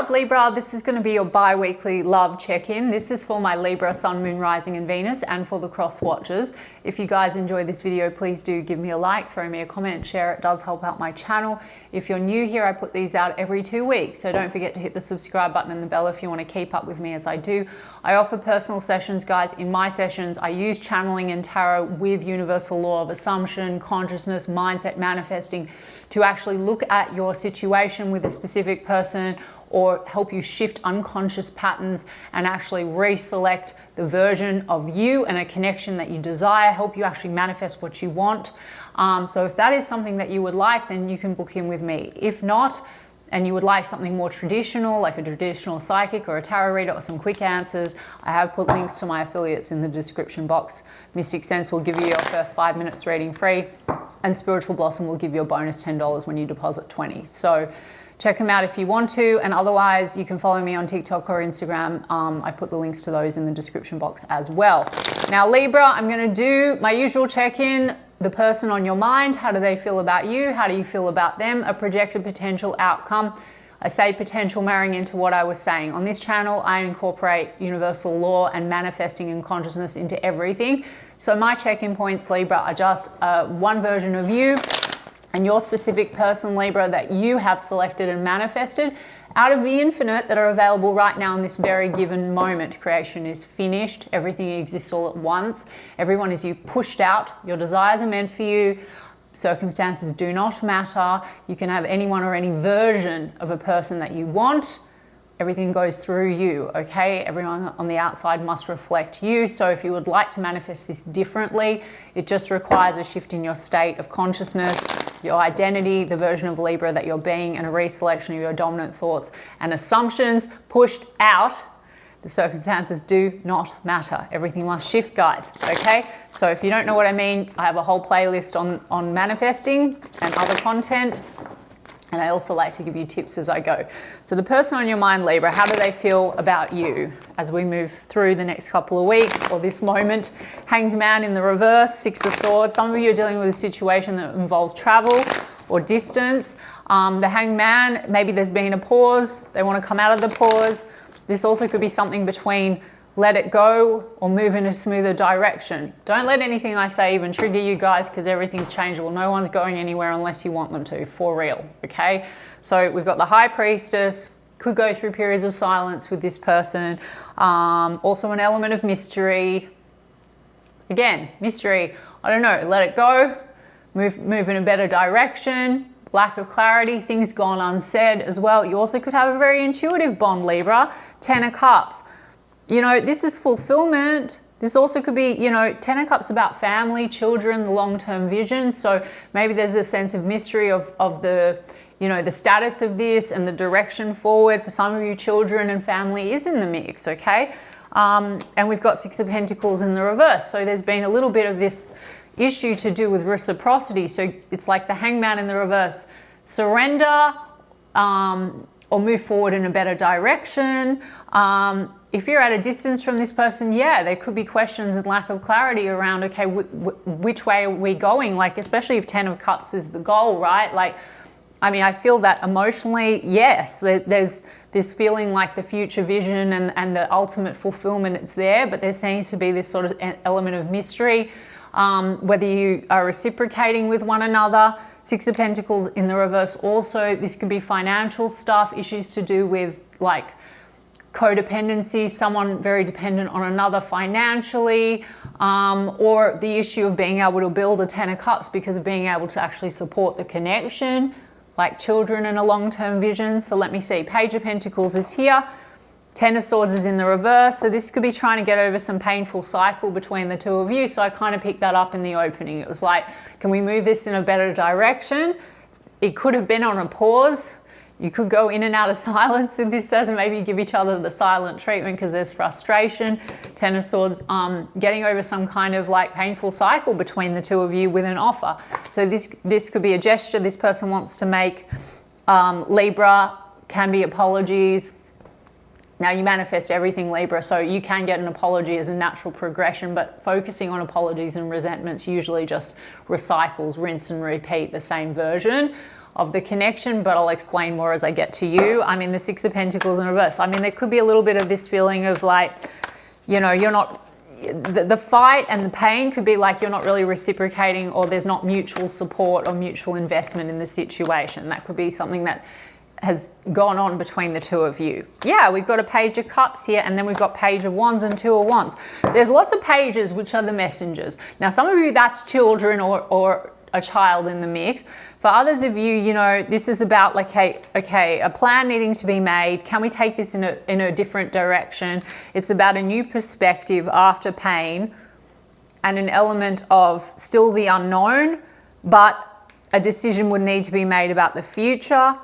up, Libra? This is going to be your bi-weekly love check-in. This is for my Libra, Sun, Moon, Rising and Venus, and for the cross watchers. If you guys enjoyed this video, please do give me a like, throw me a comment, share. It does help out my channel. If you're new here, I put these out every 2 weeks, so don't forget to hit the subscribe button and the bell if you want to keep up with me as I do. I offer personal sessions, guys. In my sessions, I use channeling and tarot with universal law of assumption, consciousness, mindset, manifesting, to actually look at your situation with a specific person or help you shift unconscious patterns and actually reselect the version of you and a connection that you desire, help you actually manifest what you want. So if that is something that you would like, then you can book in with me. If not, and you would like something more traditional, like a traditional psychic or a tarot reader or some quick answers, I have put links to my affiliates in the description box. Mystic Sense will give you your first 5 minutes reading free, and Spiritual Blossom will give you a bonus $10 when you deposit 20. So check them out if you want to, and otherwise you can follow me on TikTok or Instagram. I put the links to those in the description box as well. Now Libra, I'm going to do my usual check-in. The person on your mind, how do they feel about you? How do you feel about them? A projected potential outcome. I say potential marrying into what I was saying. On this channel, I incorporate universal law and manifesting and consciousness into everything. So my check-in points, Libra, are just one version of you and your specific person, Libra, that you have selected and manifested out of the infinite that are available right now in this very given moment. Creation is finished. Everything exists all at once. Everyone is you pushed out. Your desires are meant for you. Circumstances do not matter. You can have anyone or any version of a person that you want. Everything goes through you, okay? Everyone on the outside must reflect you. So if you would like to manifest this differently, it just requires a shift in your state of consciousness, your identity, the version of Libra that you're being, and a reselection of your dominant thoughts and assumptions pushed out. The circumstances do not matter. Everything must shift, guys, okay? So if you don't know what I mean, I have a whole playlist on manifesting and other content. And I also like to give you tips as I go. So the person on your mind, Libra, how do they feel about you as we move through the next couple of weeks or this moment? Hanged Man in the reverse, Six of Swords. Some of you are dealing with a situation that involves travel or distance. The Hanged Man, maybe there's been a pause. They want to come out of the pause. This also could be something between let it go or move in a smoother direction. Don't let anything I say even trigger you guys, because everything's changeable. No one's going anywhere unless you want them to, for real, okay? So we've got the High Priestess, could go through periods of silence with this person. Also an element of mystery. Again, mystery, I don't know, let it go, move in a better direction. Lack of clarity, things gone unsaid as well. You also could have a very intuitive bond, Libra. 10 of Cups. You know, this is fulfillment. This also could be, you know, 10 of Cups about family, children, the long-term vision. So maybe there's a sense of mystery of the, you know, the status of this and the direction forward. For some of you, children and family is in the mix, okay? And we've got Six of Pentacles in the reverse. So there's been a little bit of this issue to do with reciprocity. So it's like the Hangman in the reverse. Surrender or move forward in a better direction. If you're at a distance from this person, yeah, there could be questions and lack of clarity around, okay, which way are we going? Like, especially if 10 of Cups is the goal, right? Like, I mean, I feel that emotionally, yes, there's this feeling like the future vision and the ultimate fulfillment, it's there, but there seems to be this sort of element of mystery, whether you are reciprocating with one another. Six of Pentacles in the reverse also, this could be financial stuff, issues to do with like codependency, someone very dependent on another financially, or the issue of being able to build a 10 of Cups because of being able to actually support the connection, like children and a long-term vision. So let me see, Page of Pentacles is here, 10 of Swords is in the reverse. So this could be trying to get over some painful cycle between the two of you. So I kind of picked that up in the opening. It was like, can we move this in a better direction? It could have been on a pause. You could go in and out of silence in this says, and maybe give each other the silent treatment because there's frustration. 10 of Swords, getting over some kind of like painful cycle between the two of you with an offer. So this could be a gesture this person wants to make. Libra, can be apologies. Now you manifest everything, Libra, so you can get an apology as a natural progression, but focusing on apologies and resentments usually just recycles, rinse and repeat the same version. of the connection, but I'll explain more as I get to you. I mean, the Six of Pentacles in reverse. I mean, there could be a little bit of this feeling of like, you know, you're not, the fight and the pain could be like you're not really reciprocating, or there's not mutual support or mutual investment in the situation. That could be something that has gone on between the two of you. Yeah, we've got a Page of Cups here, and then we've got Page of Wands and Two of Wands. There's lots of pages, which are the messengers. Now, some of you, that's children or a child in the mix. For others of you, you know, this is about like, hey, okay, a plan needing to be made. Can we take this in a different direction? It's about a new perspective after pain, and an element of still the unknown, but a decision would need to be made about the future.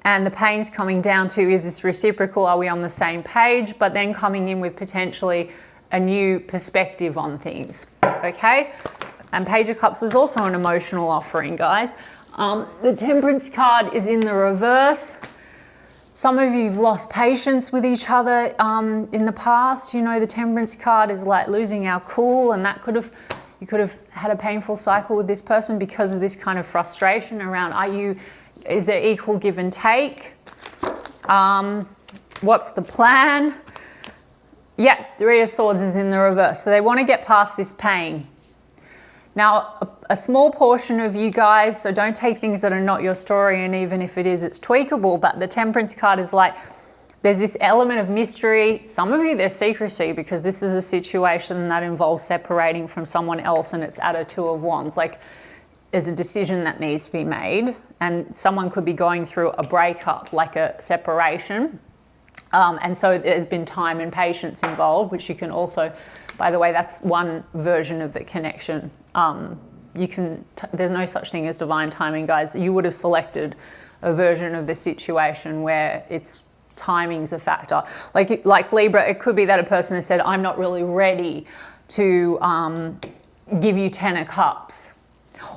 And the pain's coming down to, is this reciprocal? Are we on the same page? But then coming in with potentially a new perspective on things, okay? And Page of Cups is also an emotional offering, guys. The Temperance card is in the reverse. Some of you have lost patience with each other in the past. You know, the Temperance card is like losing our cool, and that you could have had a painful cycle with this person because of this kind of frustration around, is there equal give and take? What's the plan? Yeah, Three of Swords is in the reverse. So they want to get past this pain. Now, a small portion of you guys, so don't take things that are not your story, and even if it is, it's tweakable, but the Temperance card is like, there's this element of mystery. Some of you, there's secrecy, because this is a situation that involves separating from someone else, and it's at a Two of Wands. Like, there's a decision that needs to be made, and someone could be going through a breakup, like a separation. And so there's been time and patience involved, which you can also, by the way, that's one version of the connection. There's no such thing as divine timing, guys. You would have selected a version of the situation where it's timing's a factor. Like Libra, it could be that a person has said, I'm not really ready to give you 10 of Cups.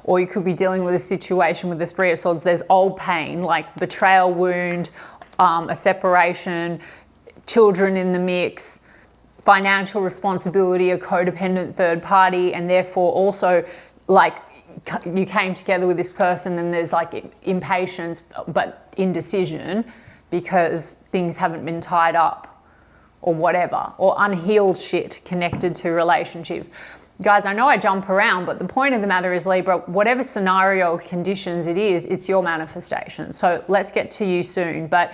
Or you could be dealing with a situation with the Three of Swords. There's old pain, like betrayal wound, a separation, children in the mix, financial responsibility, a codependent third party, and therefore also like you came together with this person and there's like impatience but indecision because things haven't been tied up or whatever, or unhealed shit connected to relationships. Guys, I know I jump around, but the point of the matter is, Libra, whatever scenario or conditions it is, it's your manifestation. So let's get to you soon. But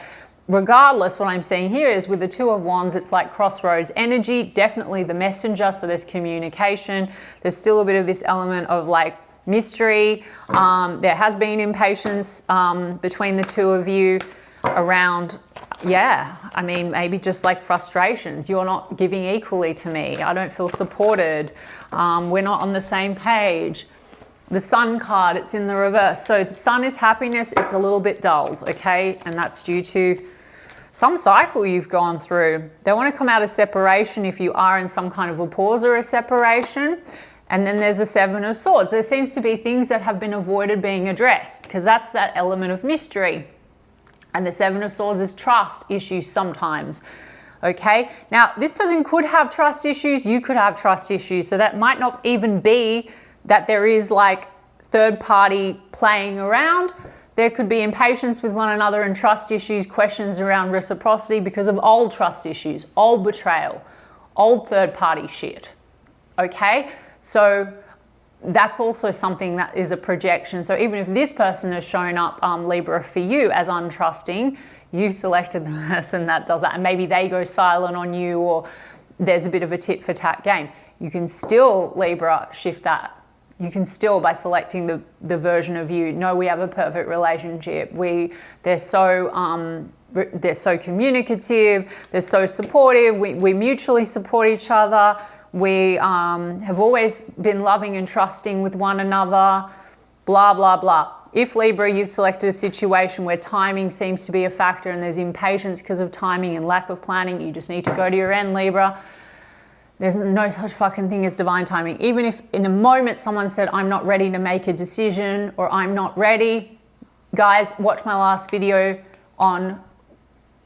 regardless, what I'm saying here is with the Two of Wands, it's like crossroads energy, definitely the messenger. So there's communication. There's still a bit of this element of like mystery. There has been impatience between the two of you around, yeah, I mean, maybe just like frustrations. You're not giving equally to me. I don't feel supported. We're not on the same page. The Sun card, it's in the reverse. So the Sun is happiness. It's a little bit dulled, okay? And that's due to some cycle you've gone through. They want to come out of separation if you are in some kind of a pause or a separation. And then there's a Seven of Swords. There seems to be things that have been avoided being addressed, because that's that element of mystery. And the Seven of Swords is trust issues sometimes, okay? Now, this person could have trust issues. You could have trust issues. So that might not even be that there is like third party playing around. There could be impatience with one another and trust issues, questions around reciprocity because of old trust issues, old betrayal, old third party shit, okay? So that's also something that is a projection. So even if this person has shown up, Libra, for you as untrusting, you've selected the person that does that, and maybe they go silent on you, or there's a bit of a tit for tat game. You can still, Libra, shift that. You can still, by selecting the version of you, know we have a perfect relationship. They're so communicative, they're so supportive, we mutually support each other. We have always been loving and trusting with one another, blah, blah, blah. If, Libra, you've selected a situation where timing seems to be a factor and there's impatience because of timing and lack of planning, you just need to go to your end, Libra. There's no such fucking thing as divine timing. Even if in a moment someone said, I'm not ready to make a decision, or I'm not ready, guys, watch my last video on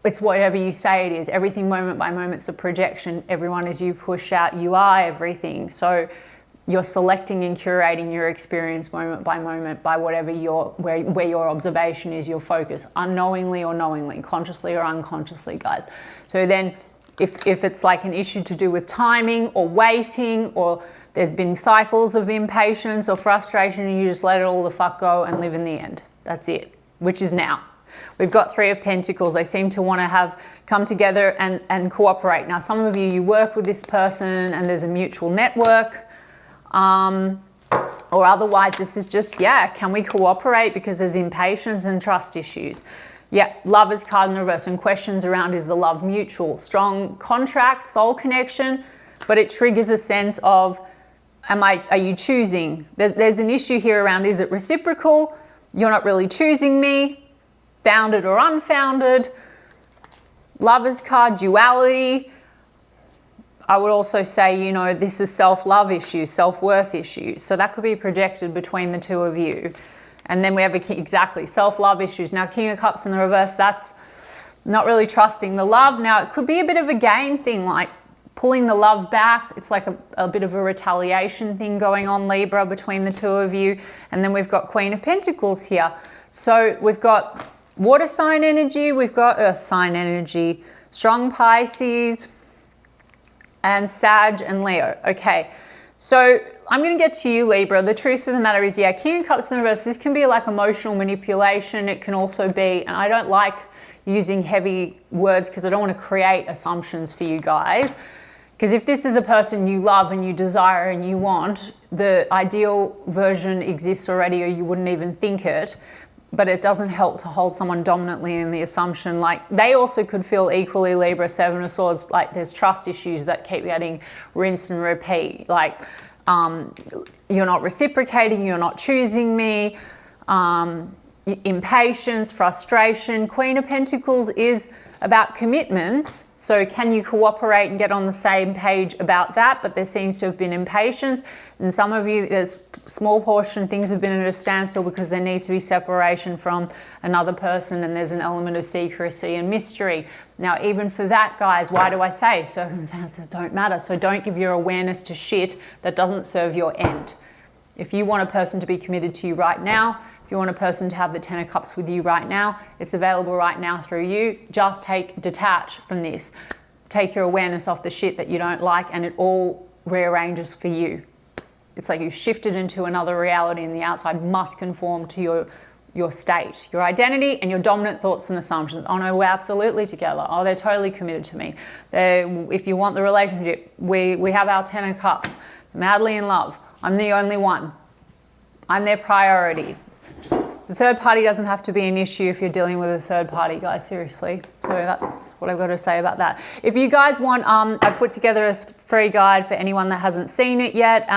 it's whatever you say it is. Everything moment by moment's a projection. Everyone is you push out. You are everything. So you're selecting and curating your experience moment by moment by whatever where your observation is, your focus, unknowingly or knowingly, consciously or unconsciously, guys. So then if it's like an issue to do with timing or waiting, or there's been cycles of impatience or frustration, and you just let it all the fuck go and live in the end. That's it, which is now. We've got Three of Pentacles. They seem to want to have come together and cooperate. Now, some of you work with this person and there's a mutual network, or otherwise this is just, yeah, can we cooperate, because there's impatience and trust issues. Yeah, Lovers card in the reverse, and questions around, is the love mutual? Strong contract, soul connection, but it triggers a sense of, are you choosing? There's an issue here around, is it reciprocal? You're not really choosing me, founded or unfounded. Lovers card, duality. I would also say, you know, this is self-love issues, self-worth issues. So that could be projected between the two of you. And then we have exactly, self-love issues. Now, King of Cups in the reverse, that's not really trusting the love. Now, it could be a bit of a game thing, like pulling the love back. It's like a bit of a retaliation thing going on, Libra, between the two of you. And then we've got Queen of Pentacles here. So we've got water sign energy, we've got earth sign energy, strong Pisces, and Sag and Leo. Okay, so I'm going to get to you, Libra. The truth of the matter is, yeah, King of Cups in the reverse, this can be like emotional manipulation. It can also be, and I don't like using heavy words because I don't want to create assumptions for you guys. Because if this is a person you love and you desire and you want, the ideal version exists already, or you wouldn't even think it. But it doesn't help to hold someone dominantly in the assumption, like they also could feel equally, Libra, Seven of Swords, like there's trust issues that keep getting rinse and repeat. Like you're not reciprocating, you're not choosing me, impatience, frustration. Queen of Pentacles is about commitments. So can you cooperate and get on the same page about that? But there seems to have been impatience. And some of you, there's a small portion, things have been at a standstill because there needs to be separation from another person, and there's an element of secrecy and mystery. Now, even for that, guys, why do I say circumstances don't matter? So don't give your awareness to shit that doesn't serve your end. If you want a person to be committed to you right now, if you want a person to have the Ten of Cups with you right now, it's available right now through you. Just detach from this. Take your awareness off the shit that you don't like, and it all rearranges for you. It's like you've shifted into another reality, and the outside must conform to your state, your identity, and your dominant thoughts and assumptions. Oh no, we're absolutely together. Oh, they're totally committed to me. If you want the relationship, we have our Ten of Cups. Madly in love. I'm the only one. I'm their priority. The third party doesn't have to be an issue if you're dealing with a third party, guys, seriously. So that's what I've got to say about that. If you guys want, I put together a free guide for anyone that hasn't seen it yet.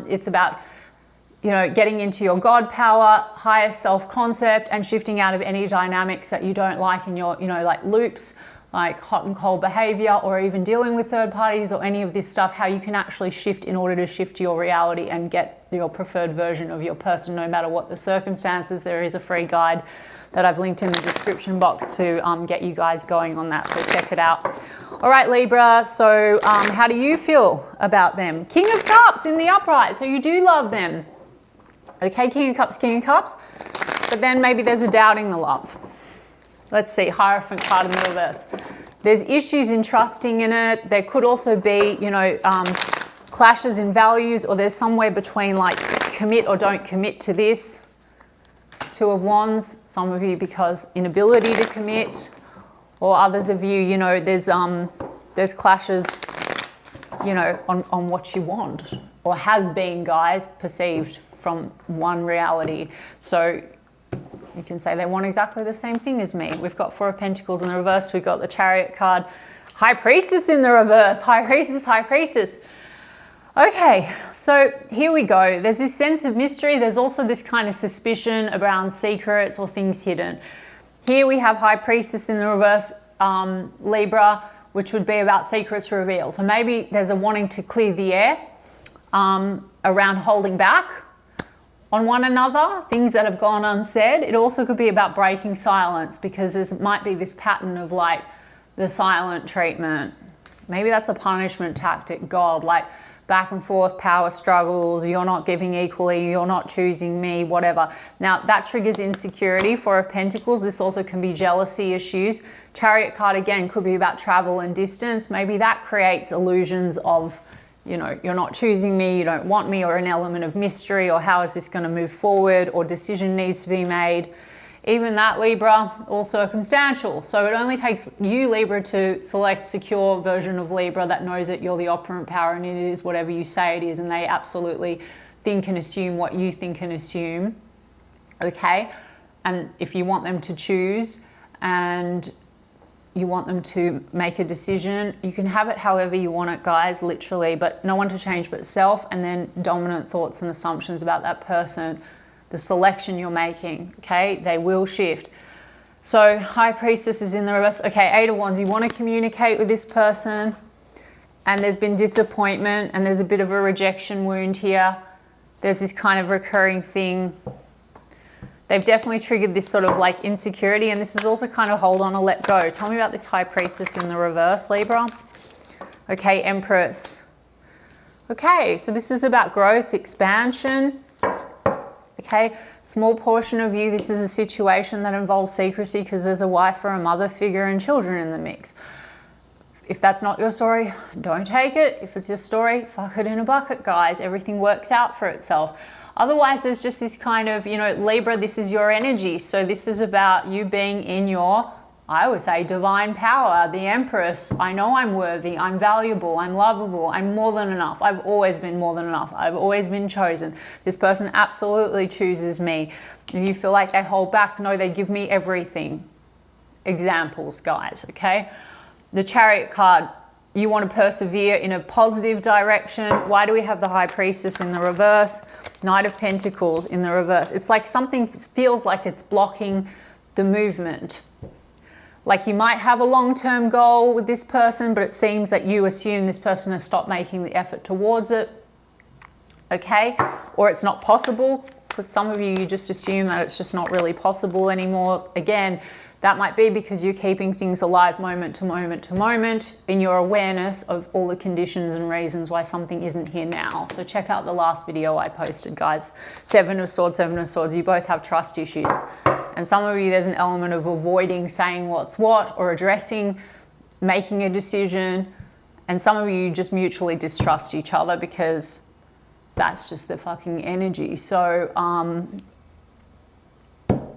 It's about, you know, getting into your God power, highest self-concept, and shifting out of any dynamics that you don't like in your, you know, like loops, like hot and cold behavior, or even dealing with third parties or any of this stuff, how you can actually shift in order to shift your reality and get your preferred version of your person, no matter what the circumstances. There is a free guide that I've linked in the description box to get you guys going on that, so check it out. All right, Libra, so how do you feel about them? King of Cups in the upright, so you do love them. Okay, King of Cups, but then maybe there's a doubting the love. Let's see, Hierophant card in the reverse. There's issues in trusting in it. There could also be, you know, clashes in values, or there's somewhere between like commit or don't commit to this. Two of Wands, some of you because inability to commit, or others of you, you know, there's clashes, you know, on what you want, or has been, guys, perceived from one reality. So you can say they want exactly the same thing as me. We've got Four of Pentacles in the reverse. We've got the Chariot card. High Priestess in the reverse. High Priestess, High Priestess. Okay, so here we go. There's this sense of mystery. There's also this kind of suspicion around secrets or things hidden. Here we have High Priestess in the reverse, Libra, which would be about secrets revealed. So maybe there's a wanting to clear the air around holding back on one another, things that have gone unsaid. It also could be about breaking silence, because there might be this pattern of like the silent treatment. Maybe that's a punishment tactic. God, like back and forth, power struggles, you're not giving equally, you're not choosing me, whatever. Now that triggers insecurity. Four of Pentacles, this also can be jealousy issues. Chariot card again could be about travel and distance. Maybe that creates illusions of, you know, you're not choosing me, you don't want me, or an element of mystery, or how is this going to move forward, or decision needs to be made. Even that, Libra, all circumstantial. So it only takes you, Libra, to select secure version of Libra that knows that you're the operant power and it is whatever you say it is, and they absolutely think and assume what you think and assume, okay? And if you want them to choose and you want them to make a decision, you can have it however you want it, guys, literally, but no one to change but self, and then dominant thoughts and assumptions about that person, the selection you're making, okay? They will shift. So High Priestess is in the reverse. Okay, Eight of Wands, you want to communicate with this person and there's been disappointment and there's a bit of a rejection wound here. There's this kind of recurring thing. They've definitely triggered this sort of like insecurity, and this is also kind of hold on or let go. Tell me about this High Priestess in the reverse, Libra. Okay, Empress. Okay, so this is about growth, expansion. Okay, small portion of you, this is a situation that involves secrecy because there's a wife or a mother figure and children in the mix. If that's not your story, don't take it. If it's your story, fuck it in a bucket, guys. Everything works out for itself. Otherwise, there's just this kind of, you know, Libra, this is your energy. So this is about you being in your, I would say, divine power, the Empress. I know I'm worthy, I'm valuable, I'm lovable, I'm more than enough. I've always been more than enough. I've always been chosen. This person absolutely chooses me. If you feel like they hold back, no, they give me everything. Examples, guys, okay? The Chariot card, you want to persevere in a positive direction. Why do we have the High Priestess in the reverse? Knight of Pentacles in the reverse. It's like something feels like it's blocking the movement. Like you might have a long-term goal with this person, but it seems that you assume this person has stopped making the effort towards it, okay? Or it's not possible. For some of you, you just assume that it's just not really possible anymore. Again, that might be because you're keeping things alive moment to moment to moment in your awareness of all the conditions and reasons why something isn't here now. So check out the last video I posted, guys. Seven of Swords, Seven of Swords. You both have trust issues. And some of you, there's an element of avoiding saying what's what or addressing, making a decision. And some of you just mutually distrust each other because that's just the fucking energy. So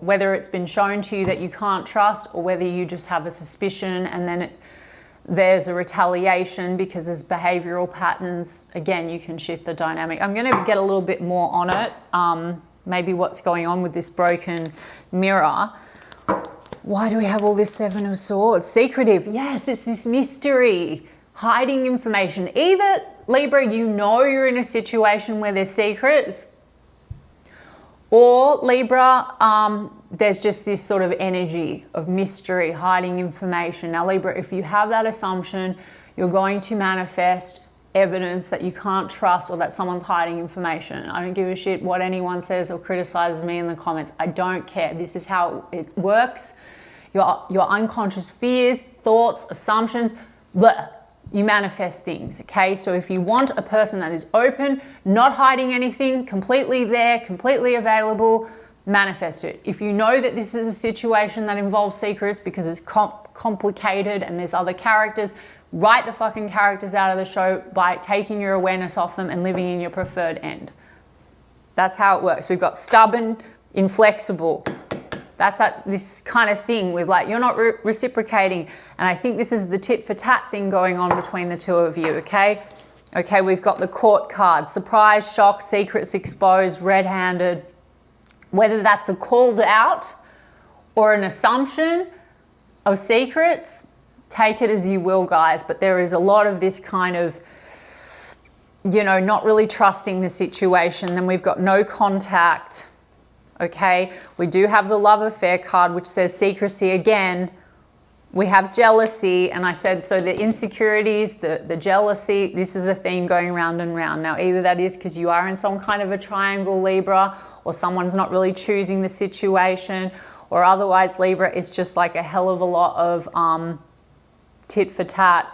whether it's been shown to you that you can't trust or whether you just have a suspicion and then there's a retaliation because there's behavioral patterns, again, you can shift the dynamic. I'm going to get a little bit more on it. Maybe what's going on with this broken mirror. Why do we have all this Seven of Swords? Secretive. Yes, it's this mystery, hiding information. Either, Libra, you know you're in a situation where there's secrets, or Libra, there's just this sort of energy of mystery, hiding information. Now, Libra, if you have that assumption, you're going to manifest evidence that you can't trust or that someone's hiding information. I don't give a shit what anyone says or criticizes me in the comments. I don't care. This is how it works. Your unconscious fears, thoughts, assumptions, blah, you manifest things, okay? So if you want a person that is open, not hiding anything, completely there, completely available, manifest it. If you know that this is a situation that involves secrets because it's complicated and there's other characters, write the fucking characters out of the show by taking your awareness off them and living in your preferred end. That's how it works. We've got stubborn, inflexible. That's this kind of thing with like, you're not reciprocating. And I think this is the tit for tat thing going on between the two of you, okay? Okay, we've got the Court card. Surprise, shock, secrets exposed, red-handed. Whether that's a called out or an assumption of secrets, take it as you will, guys. But there is a lot of this kind of, you know, not really trusting the situation. Then we've got no contact. Okay, we do have the Love Affair card, which says secrecy again. We have jealousy, and I said, so the insecurities, the jealousy, this is a theme going round and round. Now, either that is because you are in some kind of a triangle, Libra, or someone's not really choosing the situation, or otherwise, Libra, is just like a hell of a lot of tit for tat,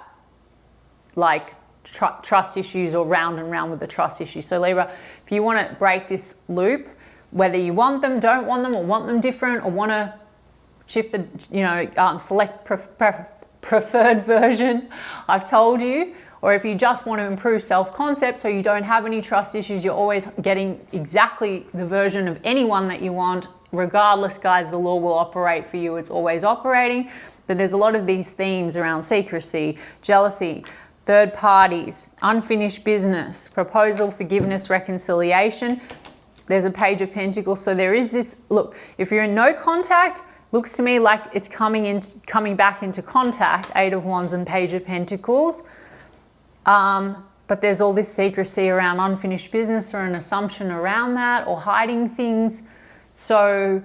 like trust issues or round and round with the trust issue. So Libra, if you want to break this loop, whether you want them, don't want them, or want them different, or want to shift the, select preferred version, I've told you, or if you just want to improve self-concept so you don't have any trust issues, you're always getting exactly the version of anyone that you want, regardless, guys, the law will operate for you. It's always operating. But there's a lot of these themes around secrecy, jealousy, third parties, unfinished business, proposal, forgiveness, reconciliation. There's a Page of Pentacles. So there is this, look, if you're in no contact, looks to me like it's coming back into contact, Eight of Wands and Page of Pentacles. But there's all this secrecy around unfinished business or an assumption around that, or hiding things. So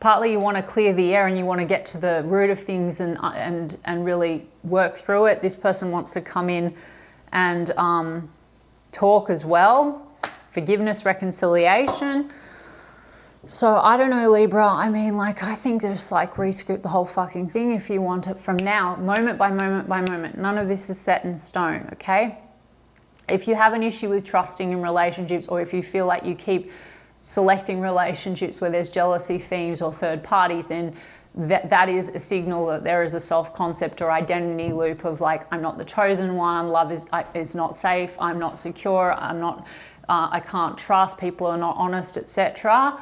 partly you want to clear the air and you want to get to the root of things and really work through it. This person wants to come in and talk as well. Forgiveness, reconciliation. So I don't know, Libra. I mean, like, I think just like rescript the whole fucking thing if you want it from now, moment by moment by moment. None of this is set in stone, okay? If you have an issue with trusting in relationships, or if you feel like you keep selecting relationships where there's jealousy themes or third parties, then that is a signal that there is a self-concept or identity loop of like, I'm not the chosen one, love is not safe, I'm not secure, I can't trust, people are not honest, etc.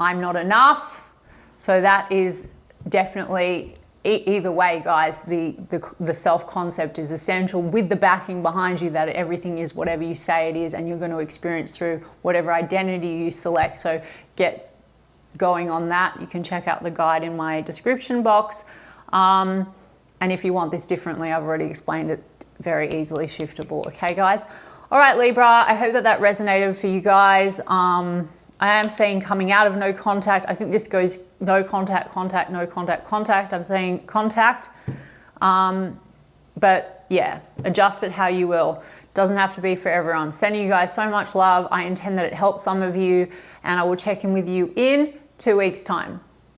I'm not enough. So that is definitely, either way, guys, the self-concept is essential, with the backing behind you that everything is whatever you say it is, and you're going to experience through whatever identity you select. So get going on that. You can check out the guide in my description box. And if you want this differently, I've already explained it, very easily shiftable. Okay, guys? All right, Libra, I hope that resonated for you guys. I am saying coming out of no contact. I think this goes no contact, contact, no contact, contact. I'm saying contact. But yeah, adjust it how you will. Doesn't have to be for everyone. Sending you guys so much love. I intend that it helps some of you, and I will check in with you in 2 weeks' time.